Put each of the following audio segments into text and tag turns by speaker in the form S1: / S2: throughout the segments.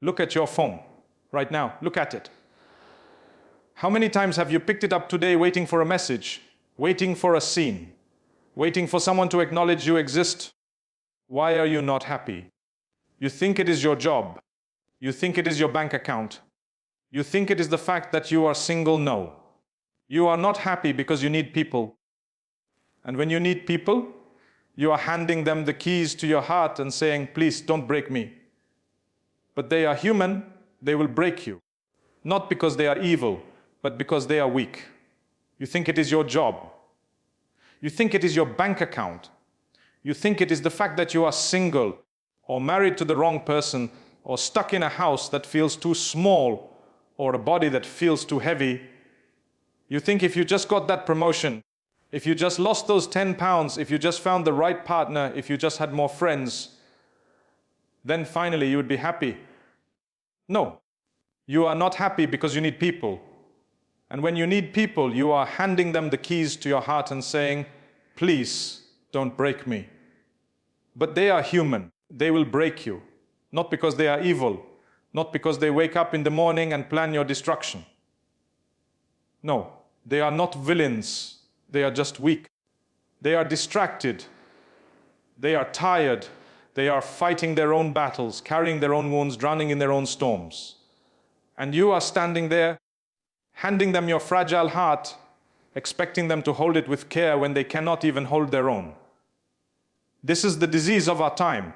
S1: Look at your phone right now. Look at it. How many times have you picked it up today waiting for a message, waiting for a scene, waiting for someone to acknowledge you exist? Why are you not happy? You think it is your job. You think it is your bank account. You think it is the fact that you are single. No. You are not happy because you need people. And when you need people, you are handing them the keys to your heart and saying, please don't break me. But they are human, they will break you. Not because they are evil, but because they are weak. You think it is your job. You think it is your bank account. You think it is the fact that you are single, or married to the wrong person, or stuck in a house that feels too small, or a body that feels too heavy. You think if you just got that promotion, if you just lost those 10 pounds, if you just found the right partner, if you just had more friends, then finally you would be happy. No, you are not happy because you need people. And when you need people, you are handing them the keys to your heart and saying, please don't break me. But they are human. They will break you. Not because they are evil. Not because they wake up in the morning and plan your destruction. No, they are not villains. They are just weak. They are distracted. They are tired. They are fighting their own battles, carrying their own wounds, drowning in their own storms. And you are standing there, handing them your fragile heart, expecting them to hold it with care when they cannot even hold their own. This is the disease of our time.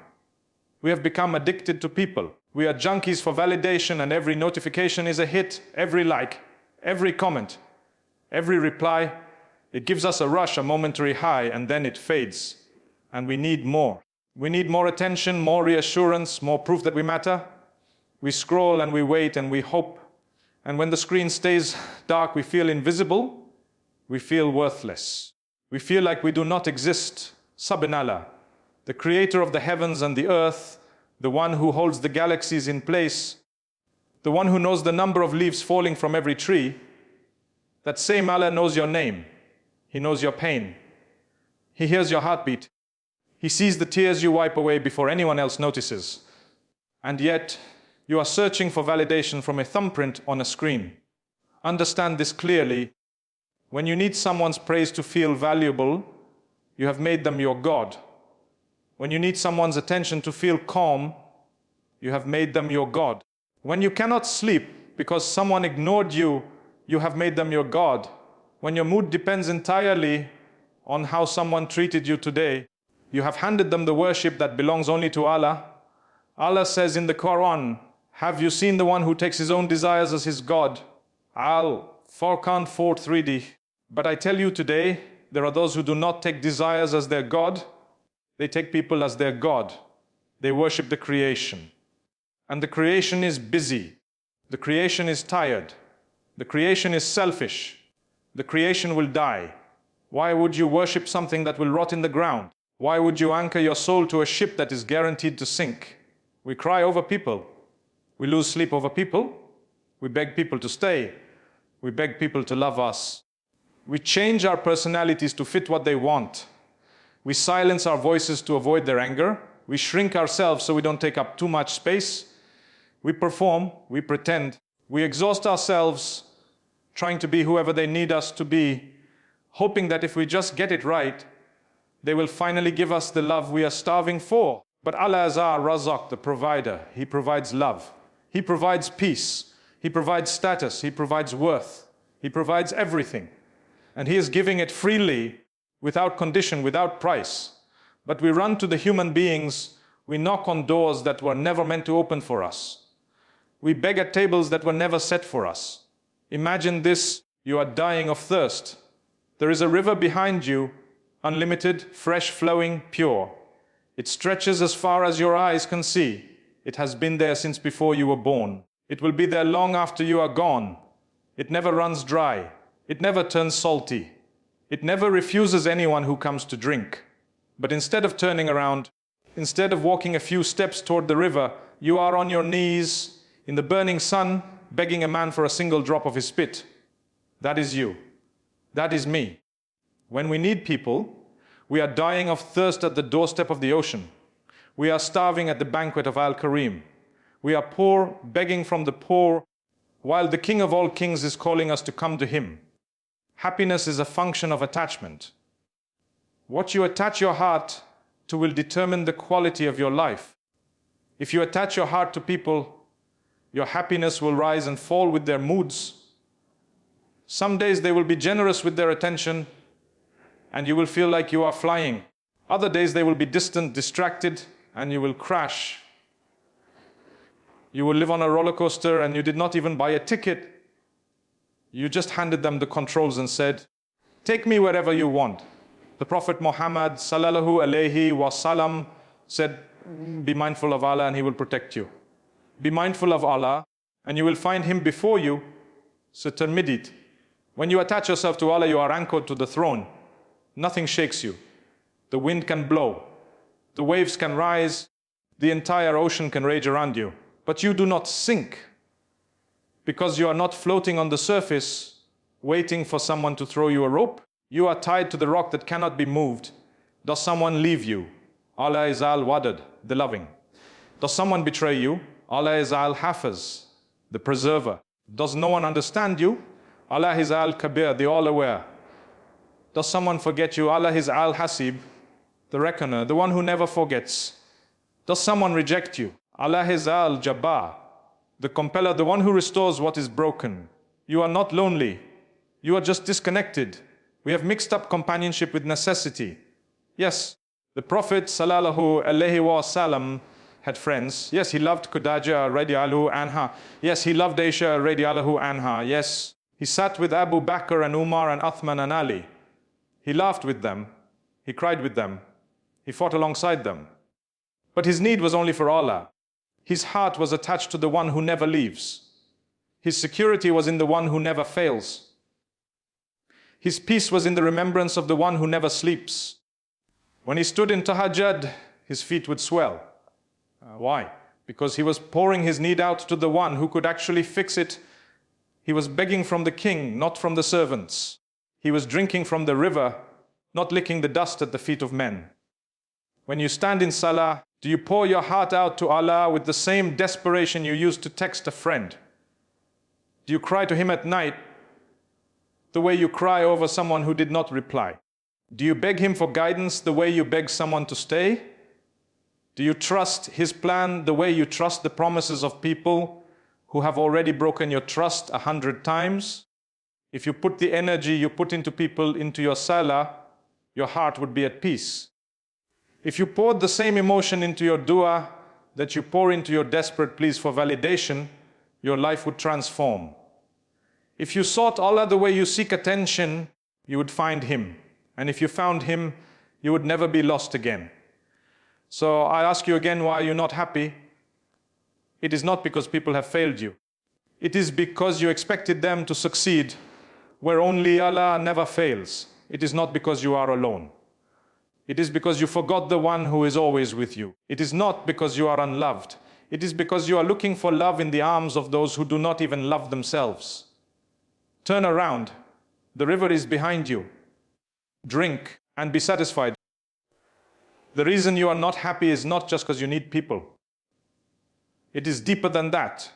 S1: We have become addicted to people. We are junkies for validation, and every notification is a hit, every like, every comment, every reply. It gives us a rush, a momentary high, and then it fades. And we need more. We need more attention, more reassurance, more proof that we matter. We scroll and we wait and we hope. And when the screen stays dark, we feel invisible. We feel worthless. We feel like we do not exist. Subhanallah, the creator of the heavens and the earth, the one who holds the galaxies in place, the one who knows the number of leaves falling from every tree, that same Allah knows your name. He knows your pain. He hears your heartbeat. He sees the tears you wipe away before anyone else notices. And yet, you are searching for validation from a thumbprint on a screen. Understand this clearly. When you need someone's praise to feel valuable, you have made them your God. When you need someone's attention to feel calm, you have made them your God. When you cannot sleep because someone ignored you, you have made them your God. When your mood depends entirely on how someone treated you today, you have handed them the worship that belongs only to Allah. Allah says in the Quran, have you seen the one who takes his own desires as his God? Al-Furqan 4:3d. But I tell you today, there are those who do not take desires as their God. They take people as their God. They worship the creation. And the creation is busy. The creation is tired. The creation is selfish. The creation will die. Why would you worship something that will rot in the ground? Why would you anchor your soul to a ship that is guaranteed to sink? We cry over people. We lose sleep over people. We beg people to stay. We beg people to love us. We change our personalities to fit what they want. We silence our voices to avoid their anger. We shrink ourselves so we don't take up too much space. We perform, we pretend. We exhaust ourselves trying to be whoever they need us to be, hoping that if we just get it right, they will finally give us the love we are starving for. But Allah is our Razak, the provider. He provides love. He provides peace. He provides status. He provides worth. He provides everything. And He is giving it freely, without condition, without price. But we run to the human beings. We knock on doors that were never meant to open for us. We beg at tables that were never set for us. Imagine this, you are dying of thirst. There is a river behind you, unlimited, fresh flowing, pure. It stretches as far as your eyes can see. It has been there since before you were born. It will be there long after you are gone. It never runs dry. It never turns salty. It never refuses anyone who comes to drink. But instead of turning around, instead of walking a few steps toward the river, you are on your knees in the burning sun, begging a man for a single drop of his spit. That is you. That is me. When we need people, we are dying of thirst at the doorstep of the ocean. We are starving at the banquet of Al-Karim. We are poor, begging from the poor, while the King of all kings is calling us to come to Him. Happiness is a function of attachment. What you attach your heart to will determine the quality of your life. If you attach your heart to people, your happiness will rise and fall with their moods. Some days they will be generous with their attention, and you will feel like you are flying. Other days they will be distant, distracted, and you will crash. You will live on a roller coaster and you did not even buy a ticket. You just handed them the controls and said, "Take me wherever you want." The Prophet Muhammad sallallahu alaihi wasallam said, "Be mindful of Allah and He will protect you. Be mindful of Allah and you will find Him before you." So termidit. When you attach yourself to Allah, you are anchored to the throne. Nothing shakes you. The wind can blow. The waves can rise. The entire ocean can rage around you. But you do not sink, because you are not floating on the surface, waiting for someone to throw you a rope. You are tied to the rock that cannot be moved. Does someone leave you? Allah is al-Wadad, the loving. Does someone betray you? Allah is al-Hafiz, the preserver. Does no one understand you? Allah is al-Kabir, the all-aware. Does someone forget you? Allah is al-Hasib, the reckoner, the one who never forgets. Does someone reject you? Allah is al-Jabbar, the compeller, the one who restores what is broken. You are not lonely. You are just disconnected. We have mixed up companionship with necessity. Yes, the Prophet sallallahu alaihi wasallam had friends. Yes, he loved Khadija radiallahu anha. Yes, he loved Aisha radiallahu anha. Yes, he sat with Abu Bakr and Umar and Uthman and Ali. He laughed with them. He cried with them. He fought alongside them. But his need was only for Allah. His heart was attached to the one who never leaves. His security was in the one who never fails. His peace was in the remembrance of the one who never sleeps. When he stood in tahajjud, his feet would swell. Why? Because he was pouring his need out to the one who could actually fix it. He was begging from the king, not from the servants. He was drinking from the river, not licking the dust at the feet of men. When you stand in salah, do you pour your heart out to Allah with the same desperation you used to text a friend? Do you cry to Him at night the way you cry over someone who did not reply? Do you beg Him for guidance the way you beg someone to stay? Do you trust His plan the way you trust the promises of people who have already broken your trust 100 times? If you put the energy you put into people into your salah, your heart would be at peace. If you poured the same emotion into your dua that you pour into your desperate pleas for validation, your life would transform. If you sought Allah the way you seek attention, you would find Him. And if you found Him, you would never be lost again. So I ask you again, why are you not happy? It is not because people have failed you. It is because you expected them to succeed where only Allah never fails. It is not because you are alone. It is because you forgot the one who is always with you. It is not because you are unloved. It is because you are looking for love in the arms of those who do not even love themselves. Turn around. The river is behind you. Drink and be satisfied. The reason you are not happy is not just because you need people. It is deeper than that.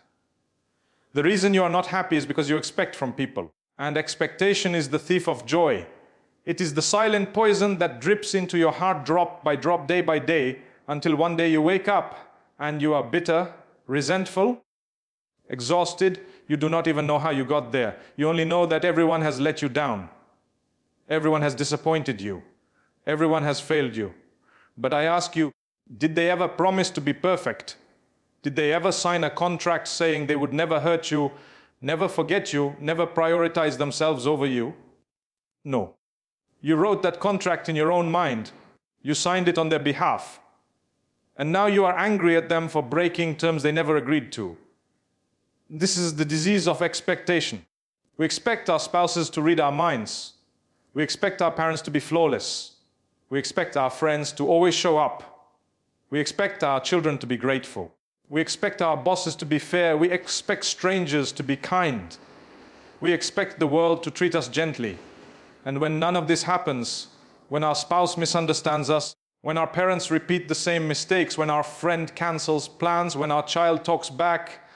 S1: The reason you are not happy is because you expect from people. And expectation is the thief of joy. It is the silent poison that drips into your heart drop by drop, day by day, until one day you wake up and you are bitter, resentful, exhausted. You do not even know how you got there. You only know that everyone has let you down. Everyone has disappointed you. Everyone has failed you. But I ask you, did they ever promise to be perfect? Did they ever sign a contract saying they would never hurt you, never forget you, never prioritize themselves over you? No. You wrote that contract in your own mind. You signed it on their behalf. And now you are angry at them for breaking terms they never agreed to. This is the disease of expectation. We expect our spouses to read our minds. We expect our parents to be flawless. We expect our friends to always show up. We expect our children to be grateful. We expect our bosses to be fair. We expect strangers to be kind. We expect the world to treat us gently. And when none of this happens, when our spouse misunderstands us, When our parents repeat the same mistakes, when our friend cancels plans, when our child talks back,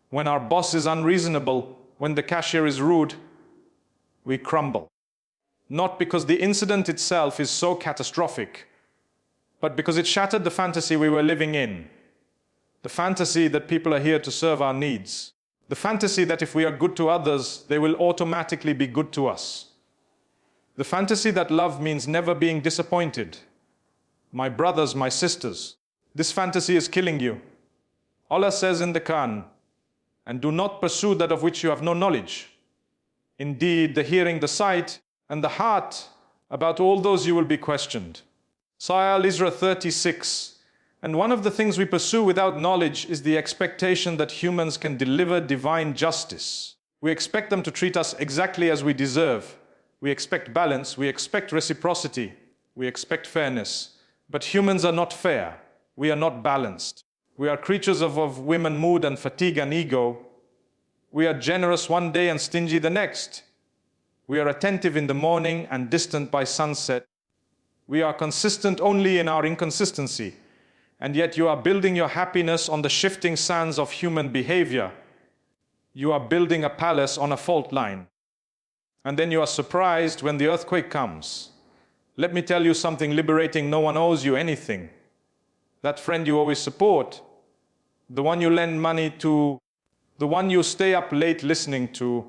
S1: when our boss is unreasonable, when the cashier is rude, we crumble. Not because the incident itself is so catastrophic, but because it shattered the fantasy we were living in. The fantasy that people are here to serve our needs. The fantasy that if we are good to others, they will automatically be good to us. The fantasy that love means never being disappointed. My brothers, my sisters, this fantasy is killing you. Allah says in the Quran, and do not pursue that of which you have no knowledge. Indeed, the hearing, the sight, and the heart, about all those you will be questioned. Surah Al-Isra 36. And one of the things we pursue without knowledge is the expectation that humans can deliver divine justice. We expect them to treat us exactly as we deserve. We expect balance, we expect reciprocity, we expect fairness. But humans are not fair. We are not balanced. We are creatures of women mood and fatigue and ego. We are generous one day and stingy the next. We are attentive in the morning and distant by sunset. We are consistent only in our inconsistency. And yet you are building your happiness on the shifting sands of human behavior. You are building a palace on a fault line. And then you are surprised when the earthquake comes. Let me tell you something liberating: no one owes you anything. That friend you always support, the one you lend money to, the one you stay up late listening to,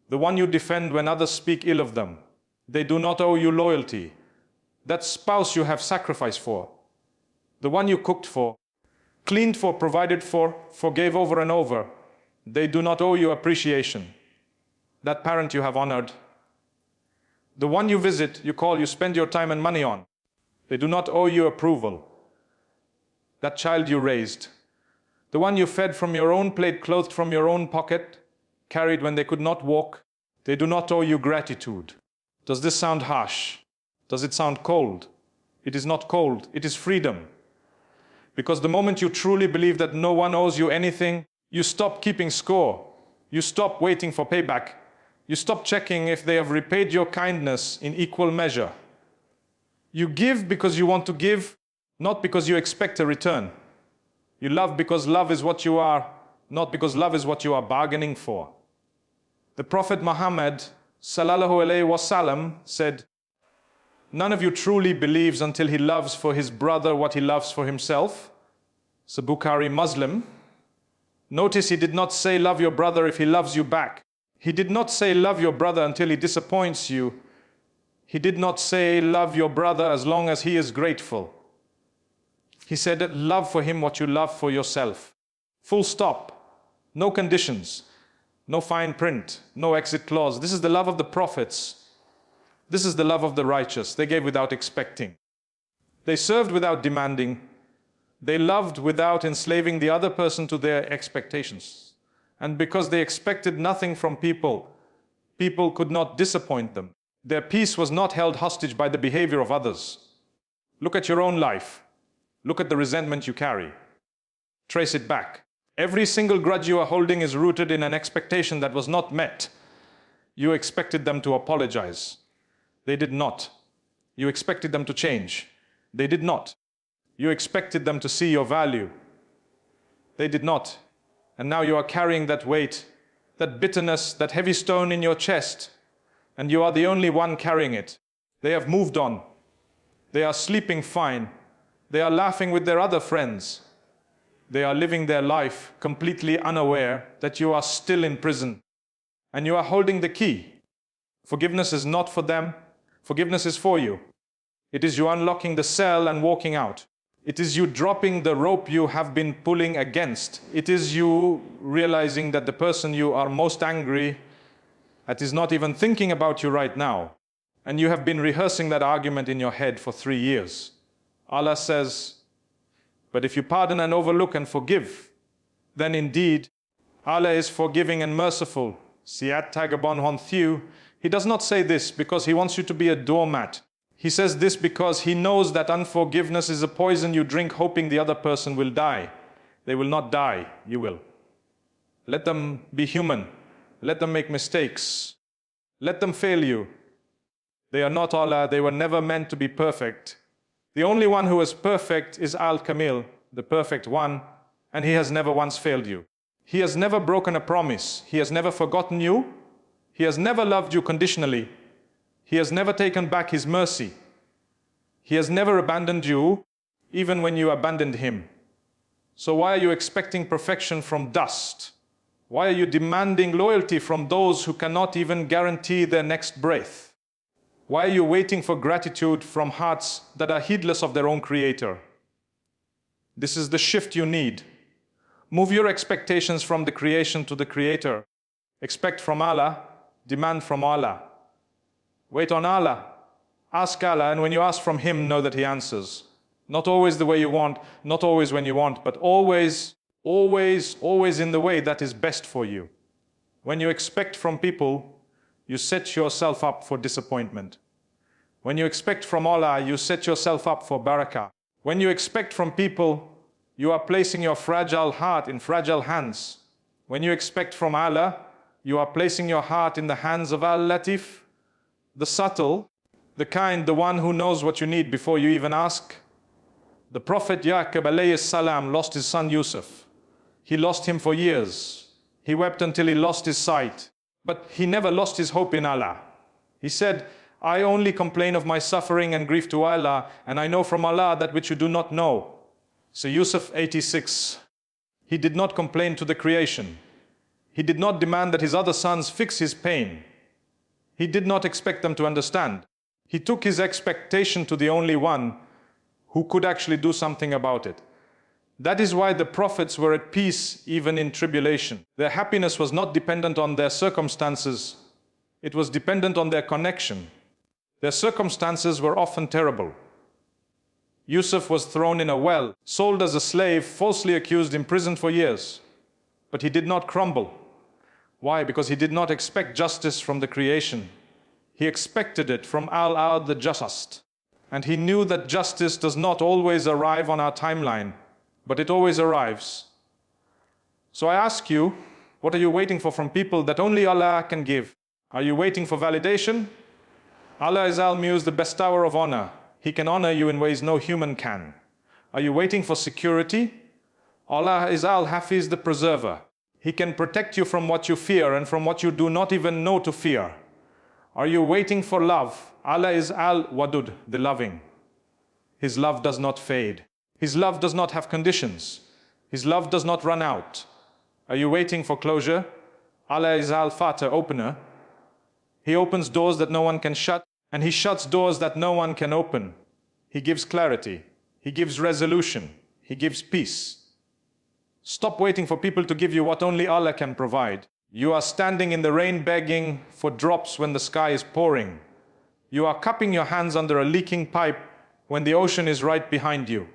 S1: the one you defend when others speak ill of them, they do not owe you loyalty. That spouse you have sacrificed for, the one you cooked for, cleaned for, provided for, forgave over and over, they do not owe you appreciation. That parent you have honored, the one you visit, you call, you spend your time and money on, they do not owe you approval. That child you raised, the one you fed from your own plate, clothed from your own pocket, carried when they could not walk, they do not owe you gratitude. Does this sound harsh? Does it sound cold? It is not cold, it is freedom. Because the moment you truly believe that no one owes you anything, you stop keeping score. You stop waiting for payback. You stop checking if they have repaid your kindness in equal measure. You give because you want to give, not because you expect a return. You love because love is what you are, not because love is what you are bargaining for. The Prophet Muhammad sallallahu alaihi wasallam said, none of you truly believes until he loves for his brother what he loves for himself. It's a Bukhari Muslim. Notice he did not say love your brother if he loves you back. He did not say love your brother until he disappoints you. He did not say love your brother as long as he is grateful. He said love for him what you love for yourself. Full stop. No conditions. No fine print. No exit clause. This is the love of the prophets. This is the love of the righteous. They gave without expecting. They served without demanding. They loved without enslaving the other person to their expectations. And because they expected nothing from people, people could not disappoint them. Their peace was not held hostage by the behavior of others. Look at your own life. Look at the resentment you carry. Trace it back. Every single grudge you are holding is rooted in an expectation that was not met. You expected them to apologize. They did not. You expected them to change. They did not. You expected them to see your value. They did not. And now you are carrying that weight, that bitterness, that heavy stone in your chest, and you are the only one carrying it. They have moved on. They are sleeping fine. They are laughing with their other friends. They are living their life completely unaware that you are still in prison, and you are holding the key. Forgiveness is not for them. Forgiveness is for you. It is you unlocking the cell and walking out. It is you dropping the rope you have been pulling against. It is you realizing that the person you are most angry at is not even thinking about you right now. And you have been rehearsing that argument in your head for 3 years. Allah says, but if you pardon and overlook and forgive, then indeed Allah is forgiving and merciful. Siat Tagabon Hon Thieu. He does not say this because he wants you to be a doormat. He says this because he knows that unforgiveness is a poison you drink hoping the other person will die. They will not die, you will. Let them be human. Let them make mistakes. Let them fail you. They are not Allah. They were never meant to be perfect. The only one who is perfect is Al-Kamil, the perfect one, and he has never once failed you. He has never broken a promise. He has never forgotten you. He has never loved you conditionally. He has never taken back his mercy. He has never abandoned you, even when you abandoned him. So why are you expecting perfection from dust? Why are you demanding loyalty from those who cannot even guarantee their next breath? Why are you waiting for gratitude from hearts that are heedless of their own Creator? This is the shift you need. Move your expectations from the creation to the Creator. Expect from Allah, demand from Allah. Wait on Allah. Ask Allah, and when you ask from Him, know that He answers. Not always the way you want, not always when you want, but always, always, always in the way that is best for you. When you expect from people, you set yourself up for disappointment. When you expect from Allah, you set yourself up for barakah. When you expect from people, you are placing your fragile heart in fragile hands. When you expect from Allah, you are placing your heart in the hands of Al-Latif, the subtle, the kind, the one who knows what you need before you even ask. The Prophet Yaqub alayhi salam lost his son Yusuf. He lost him for years. He wept until he lost his sight. But he never lost his hope in Allah. He said, I only complain of my suffering and grief to Allah, and I know from Allah that which you do not know. So Yusuf 86, he did not complain to the creation. He did not demand that his other sons fix his pain. He did not expect them to understand. He took his expectation to the only one who could actually do something about it. That is why the prophets were at peace even in tribulation. Their happiness was not dependent on their circumstances. It was dependent on their connection. Their circumstances were often terrible. Yusuf was thrown in a well, sold as a slave, falsely accused, imprisoned for years. But he did not crumble. Why? Because he did not expect justice from the creation. He expected it from Allah, the Just. And he knew that justice does not always arrive on our timeline, but it always arrives. So I ask you, what are you waiting for from people that only Allah can give? Are you waiting for validation? Allah is Al-Muse, the bestower of honor. He can honor you in ways no human can. Are you waiting for security? Allah is Al-Hafiz, the preserver. He can protect you from what you fear and from what you do not even know to fear. Are you waiting for love? Allah is Al-Wadud, the loving. His love does not fade. His love does not have conditions. His love does not run out. Are you waiting for closure? Allah is Al-Fatah, opener. He opens doors that no one can shut, and He shuts doors that no one can open. He gives clarity. He gives resolution. He gives peace. Stop waiting for people to give you what only Allah can provide. You are standing in the rain begging for drops when the sky is pouring. You are cupping your hands under a leaking pipe when the ocean is right behind you.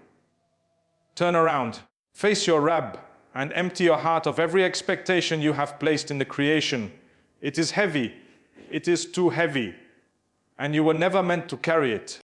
S1: Turn around, face your Rabb, and empty your heart of every expectation you have placed in the creation. It is heavy. It is too heavy. And you were never meant to carry it.